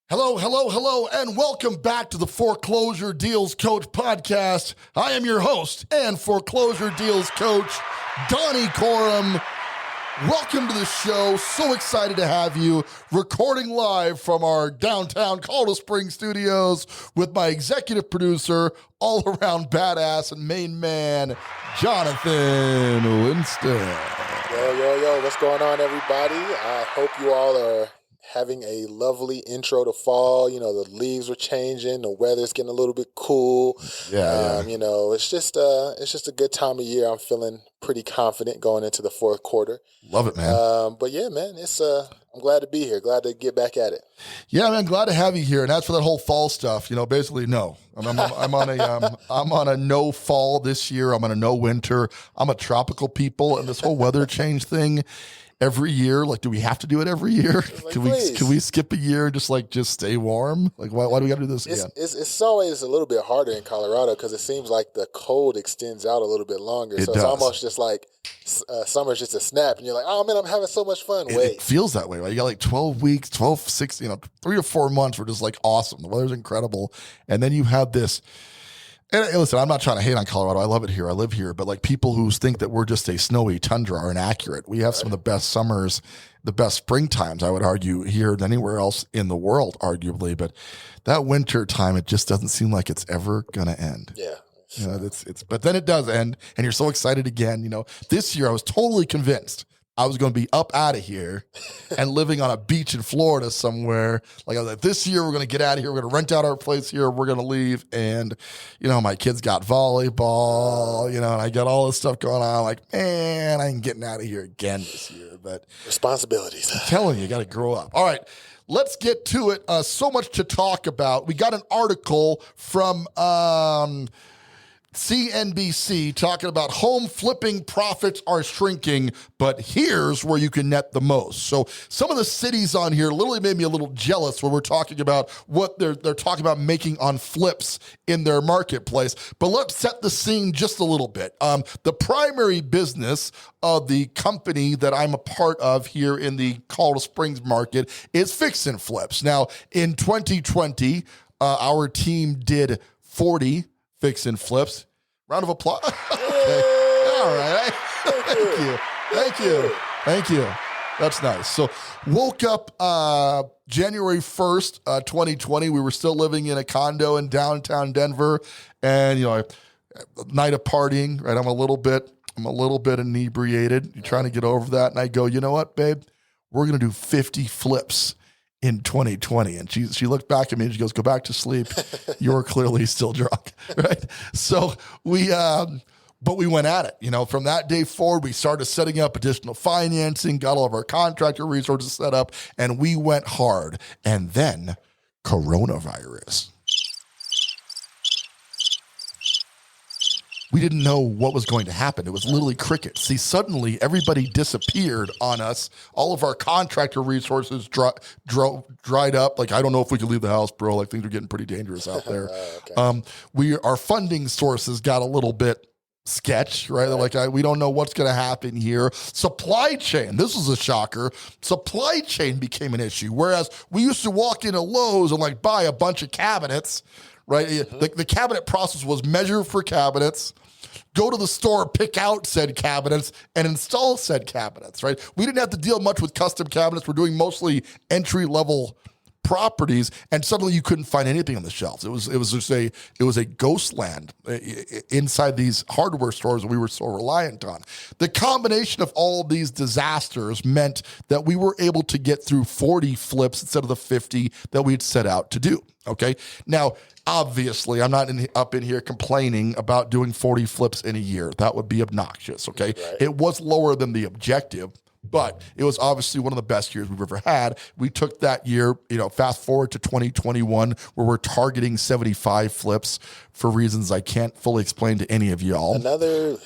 Hello, hello, hello, and welcome back to the Foreclosure Deals Coach podcast. I am your host and Foreclosure Deals Coach, Donnie Corum. Welcome to the show. So excited to have you recording live from our downtown Colorado Springs studios with my executive producer, all around badass and main man, Jonathan Winston. Yo, what's going on, everybody? I hope you all are having a lovely intro to fall. You know, the leaves are changing, the weather's getting a little bit cool. Yeah. You know, it's just a good time of year. I'm feeling pretty confident going into the fourth quarter. Love it, man. But yeah, man, I'm glad to be here. Glad to get back at it. Yeah, man, glad to have you here. And as for that whole fall stuff, you know, basically no. I'm on a no fall this year. I'm on a no winter. I'm a tropical people, and this whole weather change thing every year, like, do we have to do it every year? Like, can we skip a year and just stay warm? Like, why do we got to do this again? It's always a little bit harder in Colorado because it seems like the cold extends out a little bit longer. It's almost just like summer's just a snap, and you're like, oh man, I'm having so much fun. It feels that way, right? You got like 12 weeks, 6, 3 to 4 months were just like awesome. The weather's incredible. And then you have this. And listen, I'm not trying to hate on Colorado. I love it here. I live here. But like, people who think that we're just a snowy tundra are inaccurate. We have some of the best summers, the best spring times, I would argue, here than anywhere else in the world, arguably. But that winter time, it just doesn't seem like it's ever going to end. Yeah. You know, but then it does end, and you're so excited again. You know, this year I was totally convinced I was going to be up out of here and living on a beach in Florida somewhere. Like, I was like, this year we're going to get out of here. We're going to rent out our place here. We're going to leave. And, you know, my kids got volleyball, you know, and I got all this stuff going on. I'm like, man, I ain't getting out of here again this year. But responsibilities. I'm telling you got to grow up. All right, let's get to it. So much to talk about. We got an article from CNBC talking about home flipping profits are shrinking, but here's where you can net the most. So some of the cities on here literally made me a little jealous when we're talking about what they're talking about making on flips in their marketplace. But let's set the scene just a little bit. The primary business of the company that I'm a part of here in the Colorado Springs market is fix and flips. Now, in 2020, our team did 40 fix and flips. Round of applause. Okay. All right. Thank you. That's nice. So woke up January 1st, 2020. We were still living in a condo in downtown Denver. And, you know, night of partying, right? I'm a little bit inebriated. You're trying to get over that. And I go, you know what, babe? We're going to do 50 flips in 2020. And she looked back at me and she goes, go back to sleep. You're clearly still drunk, right? So but we went at it. You know, from that day forward, we started setting up additional financing, got all of our contractor resources set up, and we went hard. And then coronavirus. We didn't know what was going to happen. It was literally crickets. See, suddenly everybody disappeared on us. All of our contractor resources dried up. Like, I don't know if we could leave the house, bro. Like, things are getting pretty dangerous out there. Okay. Our funding sources got a little bit sketch, right? Like, we don't know what's going to happen here. Supply chain. This was a shocker. Supply chain became an issue. Whereas we used to walk into Lowe's and like buy a bunch of cabinets, right? The cabinet process was measure for cabinets, go to the store, pick out said cabinets, and install said cabinets, right? We didn't have to deal much with custom cabinets. We're doing mostly entry-level properties, and suddenly you couldn't find anything on the shelves. It was a ghost land inside these hardware stores that we were so reliant on. The combination of all of these disasters meant that we were able to get through 40 flips instead of the 50 that we'd set out to do. Okay. Now, obviously, I'm not up in here complaining about doing 40 flips in a year. That would be obnoxious. Okay. Right. It was lower than the objective, but it was obviously one of the best years we've ever had. We took that year, you know, fast forward to 2021, where we're targeting 75 flips for reasons I can't fully explain to any of y'all. Another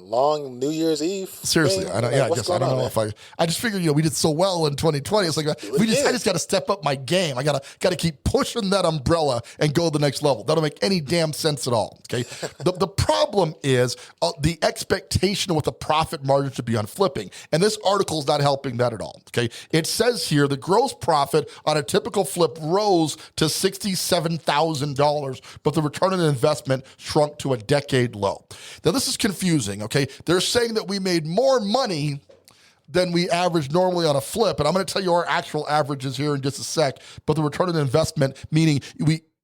long New Year's Eve. Seriously, I don't. Like, Yeah, I don't know if I just figured, we did so well in 2020. It's like I just got to step up my game. I got to keep pushing that umbrella and go to the next level. That don't make any damn sense at all. Okay, the problem is the expectation of what the profit margin should be on flipping, and this article is not helping that at all. Okay, it says here the gross profit on a typical flip rose to $67,000, but the return on investment shrunk to a decade low. Now, this is confusing, okay? They're saying that we made more money than we average normally on a flip, and I'm going to tell you our actual averages here in just a sec, but the return on investment, meaning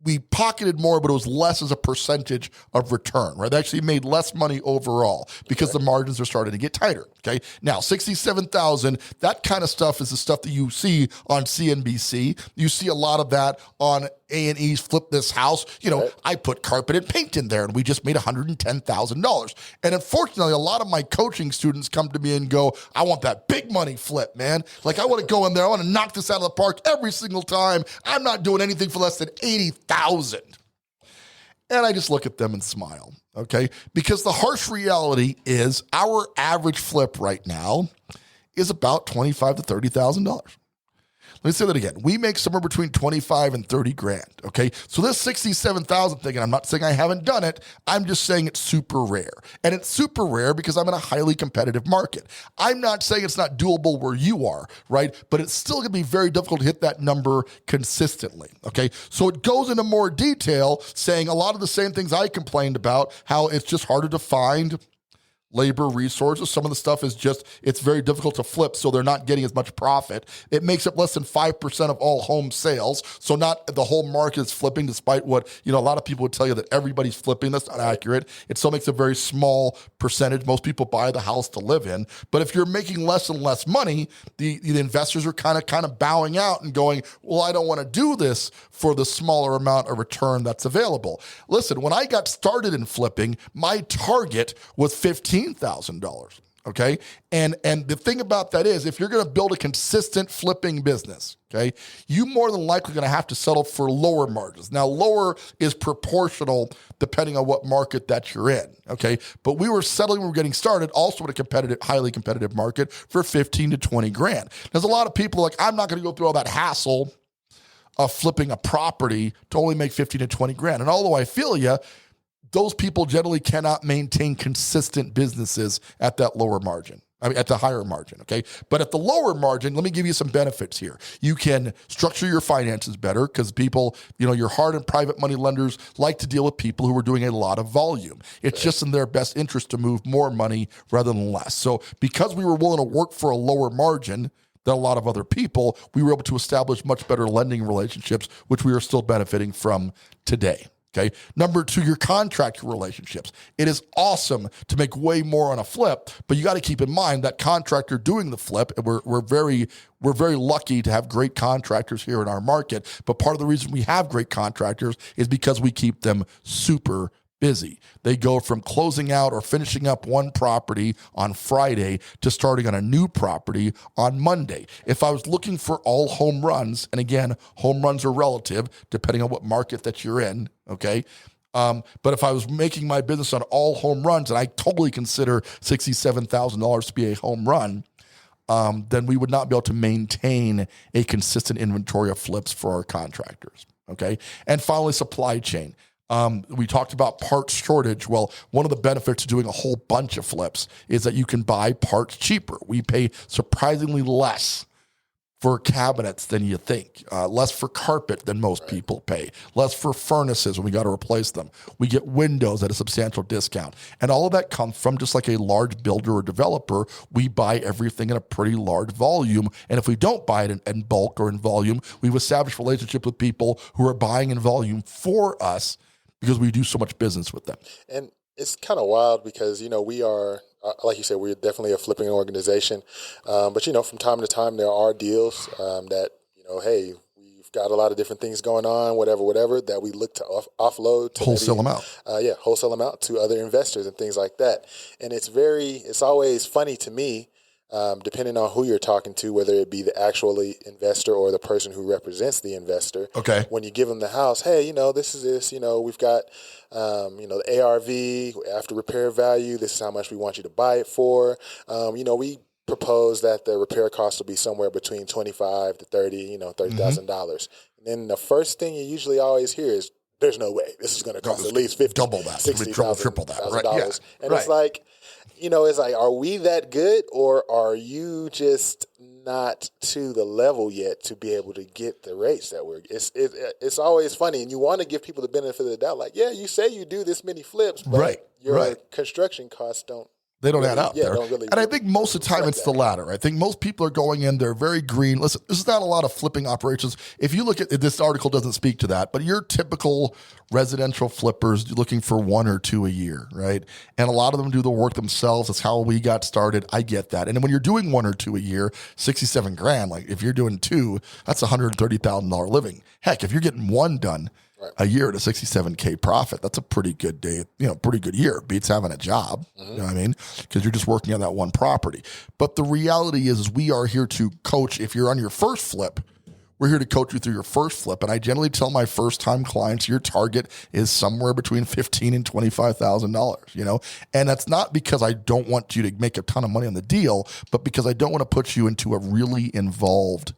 we pocketed more, but it was less as a percentage of return, right? They actually made less money overall because the margins are starting to get tighter, okay? Now, 67,000, that kind of stuff is the stuff that you see on CNBC. You see a lot of that on A&E's Flip This House. I put carpet and paint in there, and we just made $110,000. And unfortunately, a lot of my coaching students come to me and go, I want that big money flip, man. Like, I want to go in there. I want to knock this out of the park every single time. I'm not doing anything for less than $80,000. And I just look at them and smile, okay? Because the harsh reality is our average flip right now is about $25,000 to $30,000. Let me say that again. We make somewhere between 25 and 30 grand, okay? So this 67,000 thing, and I'm not saying I haven't done it, I'm just saying it's super rare. And it's super rare because I'm in a highly competitive market. I'm not saying it's not doable where you are, right? But it's still gonna be very difficult to hit that number consistently, okay? So it goes into more detail saying a lot of the same things I complained about, how it's just harder to find labor resources. Some of the stuff is just, it's very difficult to flip, so they're not getting as much profit. It makes up less than 5% of all home sales. So not the whole market is flipping, despite what, a lot of people would tell you that everybody's flipping. That's not accurate. It still makes a very small percentage. Most people buy the house to live in. But if you're making less and less money, the investors are kind of bowing out and going, well, I don't want to do this for the smaller amount of return that's available. Listen, when I got started in flipping, my target was $15,000. Okay. And the thing about that is, if you're going to build a consistent flipping business, okay, you more than likely going to have to settle for lower margins. Now, lower is proportional depending on what market that you're in. Okay. But we were settling, we were getting started also in a highly competitive market for 15 to 20 grand. There's a lot of people like, I'm not going to go through all that hassle of flipping a property to only make 15 to 20 grand. And although I feel you, those people generally cannot maintain consistent businesses at that lower margin. At the higher margin, okay? But at the lower margin, let me give you some benefits here. You can structure your finances better because people, your hard and private money lenders like to deal with people who are doing a lot of volume. It's just in their best interest to move more money rather than less. So because we were willing to work for a lower margin than a lot of other people, we were able to establish much better lending relationships, which we are still benefiting from today. Okay. Number two, your contractor relationships. It is awesome to make way more on a flip, but you got to keep in mind that contractor doing the flip. And we're very lucky to have great contractors here in our market. But part of the reason we have great contractors is because we keep them super busy. They go from closing out or finishing up one property on Friday to starting on a new property on Monday. If I was looking for all home runs, and again, home runs are relative depending on what market that you're in, okay? But if I was making my business on all home runs, and I totally consider $67,000 to be a home run, then we would not be able to maintain a consistent inventory of flips for our contractors, okay? And finally, supply chain. We talked about parts shortage. Well, one of the benefits of doing a whole bunch of flips is that you can buy parts cheaper. We pay surprisingly less for cabinets than you think, less for carpet than most people pay, less for furnaces when we got to replace them. We get windows at a substantial discount. And all of that comes from just like a large builder or developer. We buy everything in a pretty large volume. And if we don't buy it in bulk or in volume, we've established relationships with people who are buying in volume for us because we do so much business with them. And it's kind of wild because, we are, like you said, we're definitely a flipping organization. But, from time to time, there are deals that, hey, we've got a lot of different things going on, whatever, that we look to offload. To wholesale them out. Wholesale them out to other investors and things like that. And it's always funny to me depending on who you're talking to, whether it be the actual investor or the person who represents the investor. Okay. When you give them the house, hey, this is this, we've got, the ARV after repair value. This is how much we want you to buy it for. We propose that the repair cost will be somewhere between $25 to $30,000. And then the first thing you usually always hear is, there's no way this is going to cost at least $50,000, double that, $60,000, triple that, right? dollars. Yeah. And it's like, are we that good, or are you just not to the level yet to be able to get the rates that we're? It's always funny, and you want to give people the benefit of the doubt. Like, yeah, you say you do this many flips, but your construction costs don't. They don't add up there. Really and I think most of the time it's the latter. I think most people are going in, they're very green. Listen, this is not a lot of flipping operations. If you look at this article doesn't speak to that, but your typical residential flippers looking for 1 or 2 a year, right? And a lot of them do the work themselves. That's how we got started. I get that. And when you're doing 1 or 2 a year, $67,000, like if you're doing 2, that's $130,000 living. Heck, if you're getting 1 done a year at a $67K profit, that's a pretty good day, pretty good year. Beats having a job, you know what I mean? Because you're just working on that one property. But the reality is we are here to coach. If you're on your first flip, we're here to coach you through your first flip. And I generally tell my first-time clients, your target is somewhere between $15,000 and $25,000, And that's not because I don't want you to make a ton of money on the deal, but because I don't want to put you into a really involved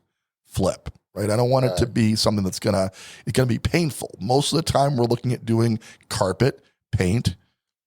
flip. Right, I don't want it to be something that's gonna be painful. Most of the time, we're looking at doing carpet, paint,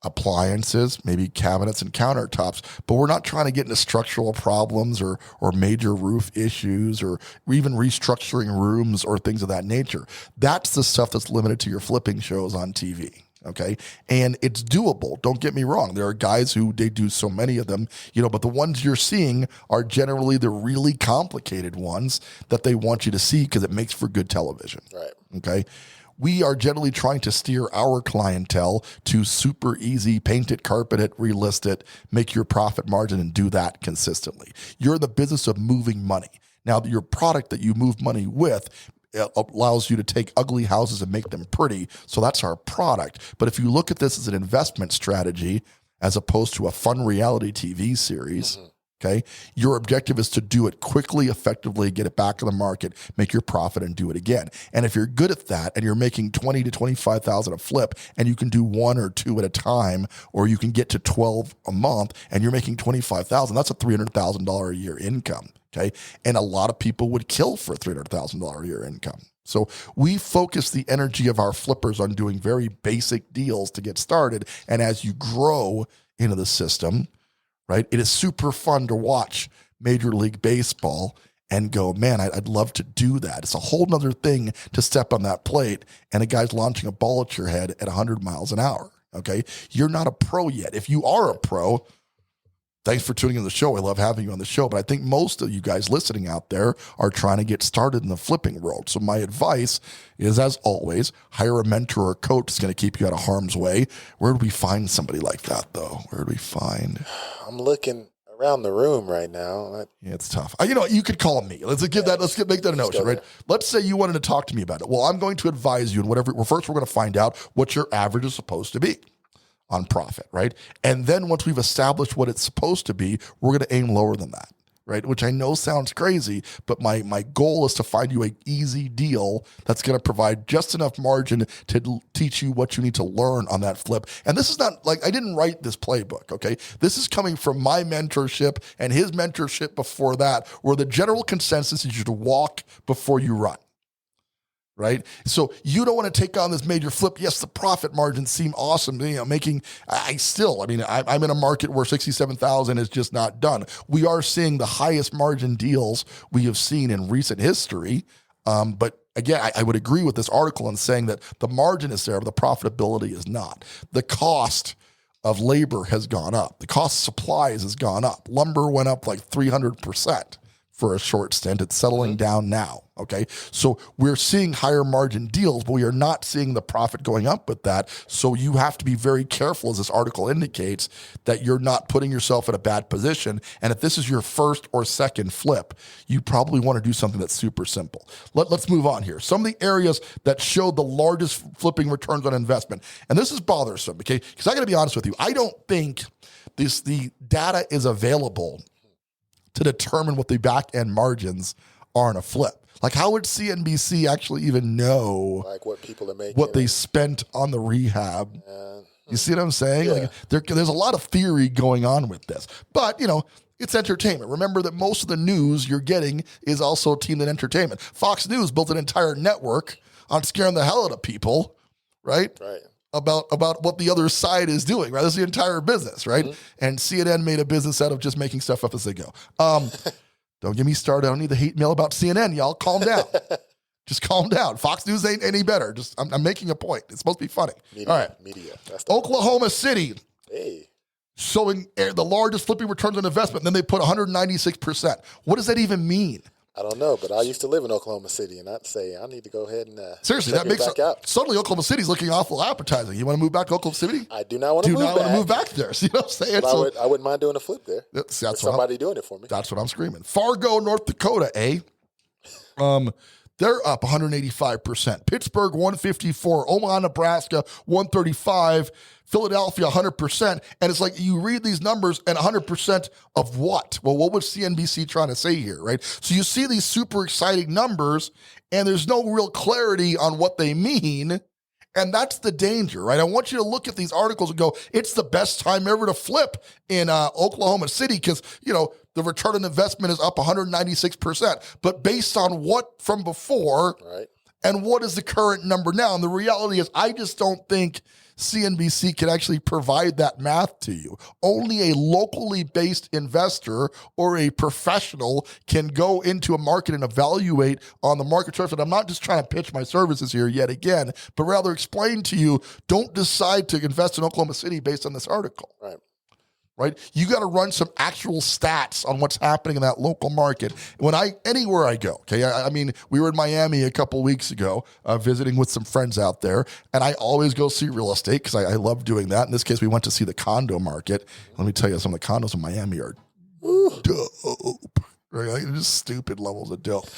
appliances, maybe cabinets and countertops, but we're not trying to get into structural problems or major roof issues or even restructuring rooms or things of that nature. That's the stuff that's limited to your flipping shows on TV. Okay. And it's doable. Don't get me wrong. There are guys who they do so many of them, but the ones you're seeing are generally the really complicated ones that they want you to see because it makes for good television. Right. Okay. We are generally trying to steer our clientele to super easy, paint it, carpet it, relist it, make your profit margin and do that consistently. You're in the business of moving money. Now, your product that you move money with allows you to take ugly houses and make them pretty. So that's our product. But if you look at this as an investment strategy, as opposed to a fun reality TV series, okay, your objective is to do it quickly, effectively, get it back in the market, make your profit and do it again. And if you're good at that and you're making $20,000 to $25,000 a flip and you can do 1 or 2 at a time, or you can get to 12 a month and you're making $25,000, that's a $300,000 a year income. Okay. And a lot of people would kill for $300,000 a year income. So we focus the energy of our flippers on doing very basic deals to get started. And as you grow into the system, right, it is super fun to watch Major League Baseball and go, man, I'd love to do that. It's a whole nother thing to step on that plate and a guy's launching a ball at your head at 100 miles an hour. Okay. You're not a pro yet. If you are a pro, thanks for tuning in the show. I love having you on the show. But I think most of you guys listening out there are trying to get started in the flipping world. So my advice is, as always, hire a mentor or a coach that's going to keep you out of harm's way. Where do we find somebody like that, though? Where do we find? I'm looking around the room right now. Yeah, it's tough. You could call me. Let's make that a notion, right? Let's say you wanted to talk to me about it. Well, I'm going to advise you in whatever. Well, first we're going to find out what your average is supposed to be on profit, right? And then once we've established what it's supposed to be, we're going to aim lower than that, right? Which I know sounds crazy, but my goal is to find you an easy deal that's going to provide just enough margin to teach you what you need to learn on that flip. And this is not like, I didn't write this playbook, okay? This is coming from my mentorship and his mentorship before that, where the general consensus is you to walk before you run. Right? So you don't want to take on this major flip. Yes, the profit margins seem awesome. I'm in a market where 67,000 is just not done. We are seeing the highest margin deals we have seen in recent history. But again, I would agree with this article in saying that the margin is there, but the profitability is not. The cost of labor has gone up. The cost of supplies has gone up. Lumber went up like 300% for a short stint. It's settling down now. Okay. So we're seeing higher margin deals, but we are not seeing the profit going up with that. So you have to be very careful, as this article indicates, that you're not putting yourself in a bad position. And if this is your first or second flip, you probably want to do something that's super simple. Let's move on here. Some of the areas that show the largest flipping returns on investment. And this is bothersome, okay? Because I got to be honest with you. I don't think the data is available to determine what the back end margins are in a flip. Like, how would CNBC actually even know like what people are making, what they spent on the rehab? You see what I'm saying? Yeah. Like, there's a lot of theory going on with this, but it's entertainment. Remember that most of the news you're getting is also teamed in entertainment. Fox News built an entire network on scaring the hell out of people, right? Right. About what the other side is doing, right? That's the entire business, right? And CNN made a business out of just making stuff up as they go. Don't get me started. I don't need the hate mail about CNN, y'all. Calm down. Just calm down. Fox News ain't any better. Just I'm making a point. It's supposed to be funny. Media, all right. Media. Oklahoma City. Hey. Showing the largest flipping returns on investment. And then they put 196%. What does that even mean? I don't know, but I used to live in Oklahoma City, and I'd say I need to go ahead and seriously, check that makes back out. Suddenly Oklahoma City's looking awful appetizing. You want to move back to Oklahoma City? I do not want to move back there. See what I'm saying? But I wouldn't mind doing a flip there. That's somebody doing it for me. That's what I'm screaming. Fargo, North Dakota, they're up 185%. Pittsburgh, 154. Omaha, Nebraska, 135. Philadelphia, 100%. And it's like you read these numbers and 100% of what? Well, what was CNBC trying to say here, right? So you see these super exciting numbers and there's no real clarity on what they mean. And that's the danger, right? I want you to look at these articles and go, it's the best time ever to flip in Oklahoma City because, the return on investment is up 196%. But based on what from before and what is the current number now? And the reality is I just don't think CNBC can actually provide that math to you. Only a locally based investor or a professional can go into a market and evaluate on the market terms. And I'm not just trying to pitch my services here yet again, but rather explain to you, don't decide to invest in Oklahoma City based on this article. Right? You got to run some actual stats on what's happening in that local market. Anywhere I go, okay? I mean, we were in Miami a couple weeks ago visiting with some friends out there, and I always go see real estate because I love doing that. In this case, we went to see the condo market. Let me tell you, some of the condos in Miami are dope. Right? Like, just stupid levels of dope.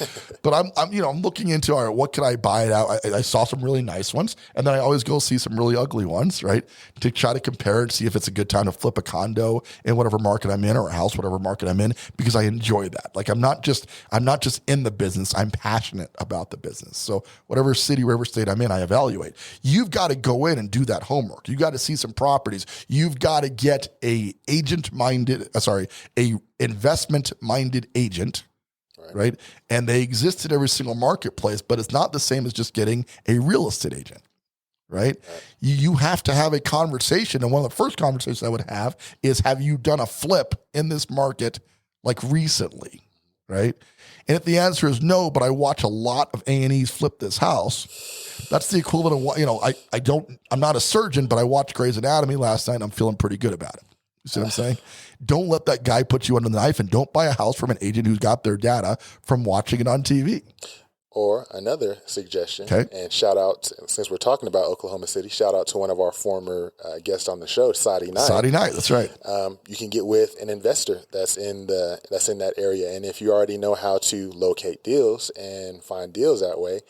But I'm looking into, all right, what can I buy it out? I saw some really nice ones, and then I always go see some really ugly ones, right? To try to compare and see if it's a good time to flip a condo in whatever market I'm in, or a house, whatever market I'm in, because I enjoy that. Like I'm not just in the business, I'm passionate about the business. So whatever city, wherever state I'm in, I evaluate. You've got to go in and do that homework. You got to see some properties. You've got to get a investment-minded agent, right? And they exist in every single marketplace, but it's not the same as just getting a real estate agent, right? You have to have a conversation, and one of the first conversations I would have is, have you done a flip in this market like recently, right? And if the answer is no, but I watch a lot of A&Es flip this house, that's the equivalent of what, I'm not a surgeon, but I watched Grey's Anatomy last night and I'm feeling pretty good about it. You see what I'm saying? Don't let that guy put you under the knife, and don't buy a house from an agent who's got their data from watching it on TV. Or another suggestion, and shout out, since we're talking about Oklahoma City, shout out to one of our former guests on the show, Saudi Knight. Saudi Knight, that's right. You can get with an investor that's in that area, and if you already know how to locate deals and find deals that way,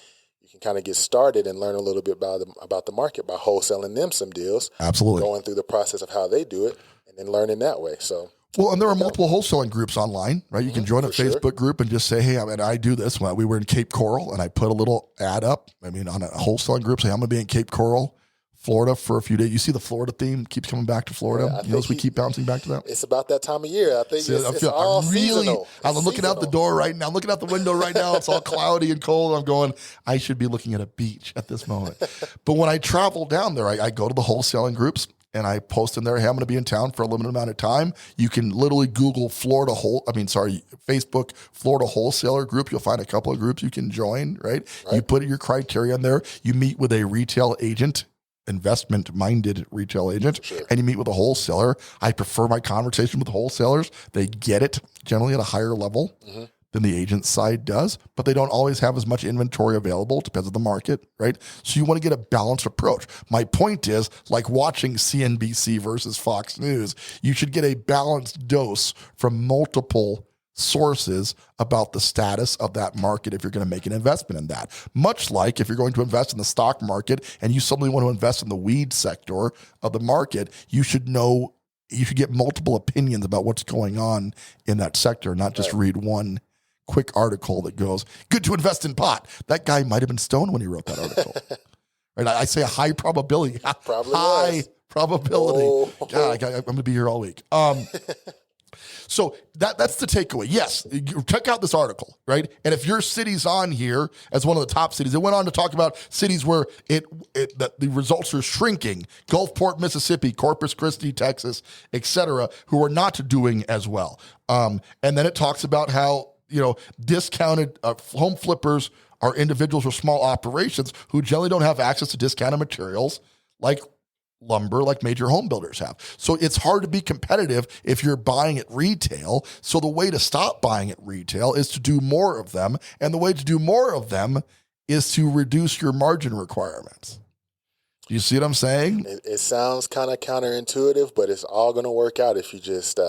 you can kind of get started and learn a little bit about the market by wholesaling them some deals. Absolutely. Going through the process of how they do it, and learning that way. So, well, and there are multiple wholesaling groups online, right? You can join a Facebook group and just say, hey, I do this. When we were in Cape Coral, and I put a little ad up, on a wholesaling group, say, I'm going to be in Cape Coral, Florida for a few days. You see the Florida theme keeps coming back to Florida. We keep bouncing back to that. It's about that time of year. I think it's all seasonal. I'm looking out the door right now. I'm looking out the window right now. It's all cloudy and cold. I'm going, I should be looking at a beach at this moment. But when I travel down there, I go to the wholesaling groups, and I post in there, hey, I'm going to be in town for a limited amount of time. You can literally Google Facebook Florida Wholesaler Group. You'll find a couple of groups you can join, right? You put your criteria in there. You meet with a retail agent, investment-minded retail agent, and you meet with a wholesaler. I prefer my conversation with wholesalers. They get it generally at a higher level than the agent side does, but they don't always have as much inventory available. Depends on the market, right? So you want to get a balanced approach. My point is, like watching CNBC versus Fox News, you should get a balanced dose from multiple sources about the status of that market if you're going to make an investment in that. Much like if you're going to invest in the stock market and you suddenly want to invest in the weed sector of the market, you should know you should get multiple opinions about what's going on in that sector, not just read one quick article that goes, good to invest in pot. That guy might have been stoned when he wrote that article. Right? I say a high probability. Probably high probability. Oh. God, I'm going to be here all week. So that's the takeaway. Yes, check out this article, right? And if your city's on here as one of the top cities, it went on to talk about cities where the results are shrinking: Gulfport, Mississippi, Corpus Christi, Texas, etc., who are not doing as well. And then it talks about how discounted home flippers are individuals or small operations who generally don't have access to discounted materials like lumber, like major home builders have. So it's hard to be competitive if you're buying at retail. So the way to stop buying at retail is to do more of them. And the way to do more of them is to reduce your margin requirements. Do you see what I'm saying? It sounds kind of counterintuitive, but it's all going to work out if you just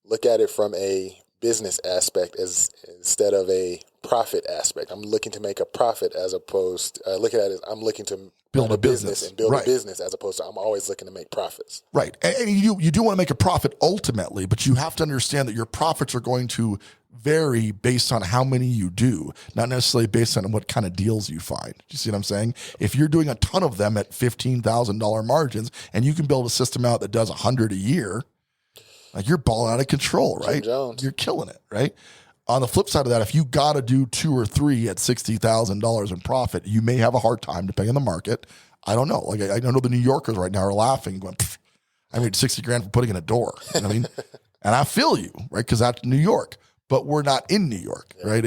look at it from a business aspect instead of a profit aspect. I'm looking to make a profit as opposed to looking at it. I'm looking to build a business and build a business as opposed to I'm always looking to make profits. Right. And you do want to make a profit ultimately, but you have to understand that your profits are going to vary based on how many you do, not necessarily based on what kind of deals you find. Do you see what I'm saying? If you're doing a ton of them at $15,000 margins and you can build a system out that does 100 a year, like you're balling out of control, right? You're killing it, right? On the flip side of that, if you got to do 2 or 3 at $60,000 in profit, you may have a hard time depending on the market. I don't know. Like I know the New Yorkers right now are laughing, going, I made $60,000 for putting in a door. You know what I mean? And I feel you, right? Because that's New York. But we're not in New York, right?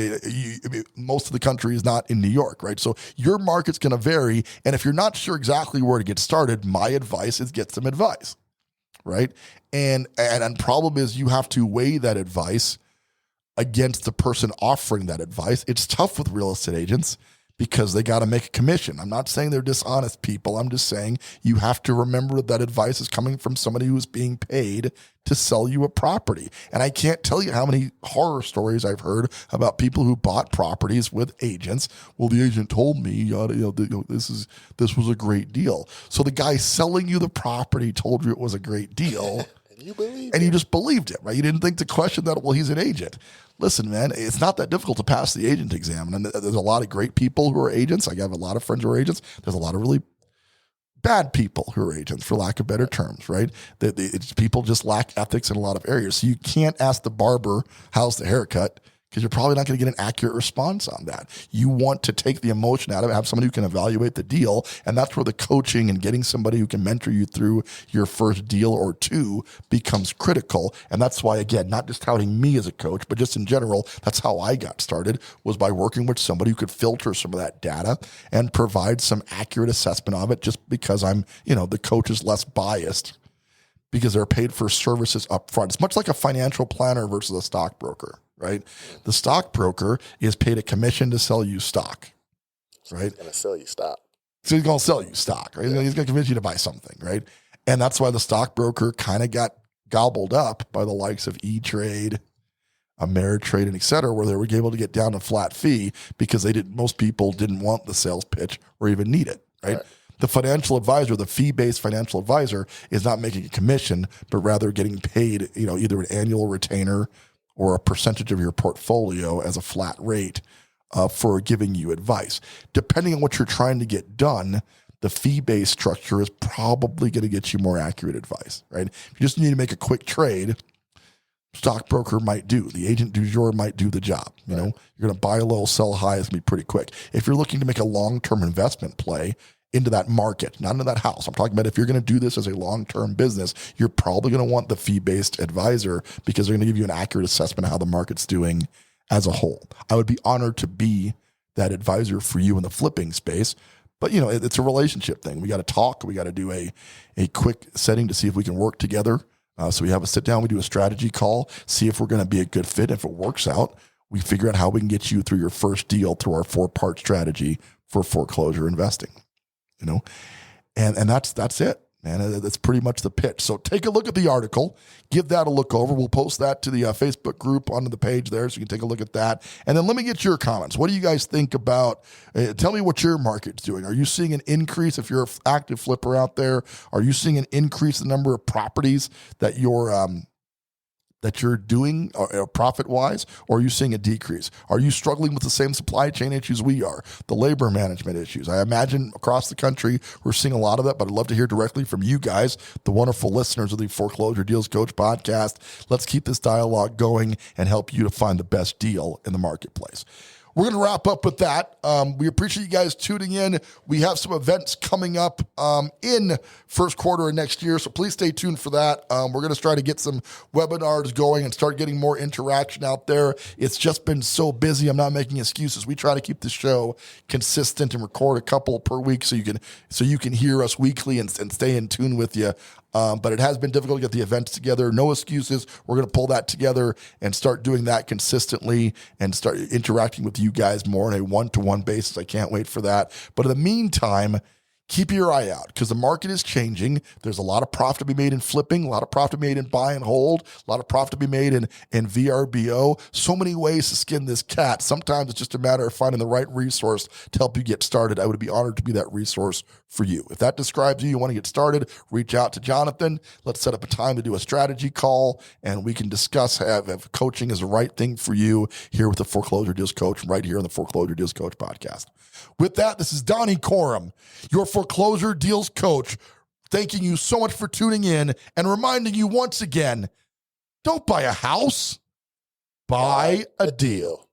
Most of the country is not in New York, right? So your market's going to vary. And if you're not sure exactly where to get started, my advice is get some advice, right? And problem is you have to weigh that advice against the person offering that advice. It's tough with real estate agents because they got to make a commission. I'm not saying they're dishonest people. I'm just saying you have to remember that advice is coming from somebody who's being paid to sell you a property. And I can't tell you how many horror stories I've heard about people who bought properties with agents. Well, the agent told me, this was a great deal. So the guy selling you the property told you it was a great deal. You just believed it, right? You didn't think to question that, well, he's an agent. Listen, man, it's not that difficult to pass the agent exam. And there's a lot of great people who are agents. I have a lot of friends who are agents. There's a lot of really bad people who are agents, for lack of better terms, right? People just lack ethics in a lot of areas. So you can't ask the barber, how's the haircut? Because you're probably not going to get an accurate response on that. You want to take the emotion out of it, have somebody who can evaluate the deal, and that's where the coaching and getting somebody who can mentor you through your first deal or two becomes critical. And that's why, again, not just touting me as a coach, but just in general, that's how I got started, was by working with somebody who could filter some of that data and provide some accurate assessment of it, just because I'm, the coach is less biased because they're paid for services up front. It's much like a financial planner versus a stockbroker. Right? The stockbroker is paid a commission to sell you stock, right? He's going to sell you stock. So he's going to sell you stock, right? He's going to convince you to buy something, right? And that's why the stockbroker kind of got gobbled up by the likes of E-Trade, Ameritrade, and et cetera, where they were able to get down a flat fee because most people didn't want the sales pitch or even need it, right? The financial advisor, the fee-based financial advisor, is not making a commission, but rather getting paid, either an annual retainer or a percentage of your portfolio as a flat rate for giving you advice. Depending on what you're trying to get done, the fee-based structure is probably going to get you more accurate advice, right? If you just need to make a quick trade, stockbroker might do. The agent du jour might do the job. You're going to buy low, sell high. It's going to be pretty quick. If you're looking to make a long-term investment play into that market, not into that house. I'm talking about if you're going to do this as a long-term business, you're probably going to want the fee-based advisor because they're going to give you an accurate assessment of how the market's doing as a whole. I would be honored to be that advisor for you in the flipping space, but it's a relationship thing. We got to talk. We got to do a quick setting to see if we can work together. So we have a sit down, we do a strategy call, see if we're going to be a good fit. If it works out, we figure out how we can get you through your first deal through our 4-part strategy for foreclosure investing. And that's it. Man, that's pretty much the pitch. So take a look at the article. Give that a look over. We'll post that to the Facebook group onto the page there so you can take a look at that. And then let me get your comments. What do you guys think about, tell me what your market's doing. Are you seeing an increase if you're an active flipper out there? Are you seeing an increase in the number of properties that you're doing profit-wise, or are you seeing a decrease? Are you struggling with the same supply chain issues we are, the labor management issues? I imagine across the country we're seeing a lot of that, but I'd love to hear directly from you guys, the wonderful listeners of the Foreclosure Deals Coach podcast. Let's keep this dialogue going and help you to find the best deal in the marketplace. We're going to wrap up with that. We appreciate you guys tuning in. We have some events coming up in first quarter of next year, so please stay tuned for that. We're going to try to get some webinars going and start getting more interaction out there. It's just been so busy. I'm not making excuses. We try to keep the show consistent and record a couple per week so you can hear us weekly and stay in tune with you. But it has been difficult to get the events together. No excuses. We're going to pull that together and start doing that consistently and start interacting with you guys more on a one-to-one basis. I can't wait for that. But in the meantime, keep your eye out because the market is changing. There's a lot of profit to be made in flipping, a lot of profit to be made in buy and hold, a lot of profit to be made in VRBO. So many ways to skin this cat. Sometimes it's just a matter of finding the right resource to help you get started. I would be honored to be that resource for you. If that describes you want to get started, reach out to Jonathan. Let's set up a time to do a strategy call and we can discuss if coaching is the right thing for you here with the Foreclosure Deals Coach right here on the Foreclosure Deals Coach podcast. With that, this is Donnie Corum, your Foreclosure Deals Coach, thanking you so much for tuning in and reminding you once again, don't buy a house, buy a deal.